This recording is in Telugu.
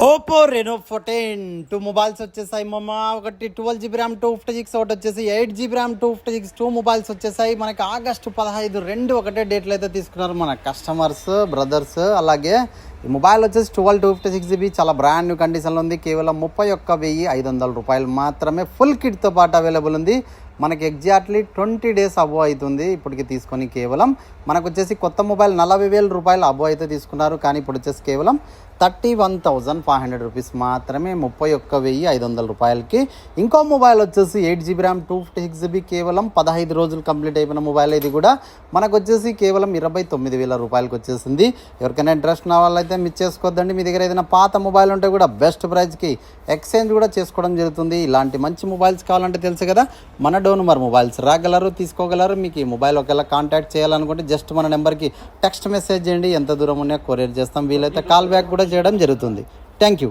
ఓపో రెనో 14 మొబైల్స్ వచ్చేసాయి మామ. ఒకటి 12 GB ర్యామ్ 256, ఒకటి వచ్చేసి 8 GB ర్యామ్ 256. 2 మొబైల్స్ వచ్చేసాయి మనకి ఆగస్టు 15 రెండు ఒకటే డేట్లు అయితే తీసుకున్నారు మన కస్టమర్స్ బ్రదర్స్. అలాగే ఈ మొబైల్ వచ్చేసి 256GB చాలా బ్రాండ్ న్యూ కండిషన్లో ఉంది. కేవలం 31,500 రూపాయలు మాత్రమే. ఫుల్ కిట్తో పాటు అవైలబుల్ ఉంది. మనకి ఎగ్జాక్ట్లీ 20 days అబో అవుతుంది ఇప్పటికి తీసుకొని. కేవలం మనకు వచ్చేసి కొత్త మొబైల్ 40,000 రూపాయలు అబో అయితే తీసుకున్నారు. కానీ ఇప్పుడు వచ్చేసి కేవలం 31,500 రూపీస్ మాత్రమే, 31,500 రూపాయలకి. ఇంకో మొబైల్ వచ్చేసి 8 GB ర్యామ్ 256GB కేవలం 15 రోజులు కంప్లీట్ అయిపోయిన మొబైల్. ఇది కూడా మనకు వచ్చేసి కేవలం 29,000 రూపాయలకి వచ్చేసింది. ఎవరికైనా ఇంట్రెస్ట్ ఉన్న వాళ్ళైతే మిస్ చేసుకోవద్దండి. మీ దగ్గర ఏదైనా పాత మొబైల్ ఉంటే కూడా బెస్ట్ ప్రైస్కి ఎక్స్చేంజ్ కూడా చేసుకోవడం జరుగుతుంది. ఇలాంటి మంచి మొబైల్స్ కావాలంటే తెలుసు కదా, మన డోనుమర్ మొబైల్స్ రాగలరు, తీసుకోగలరు. మీకు ఈ మొబైల్ ఒకవేళ కాంటాక్ట్ చేయాలనుకుంటే జస్ట్ మన నెంబర్కి టెక్స్ట్ మెసేజ్ చేయండి. ఎంత దూరం ఉన్నా కొరియర్ చేస్తాం. వీలైతే కాల్ బ్యాక్ కూడా చేయడం జరుగుతుంది. Thank you.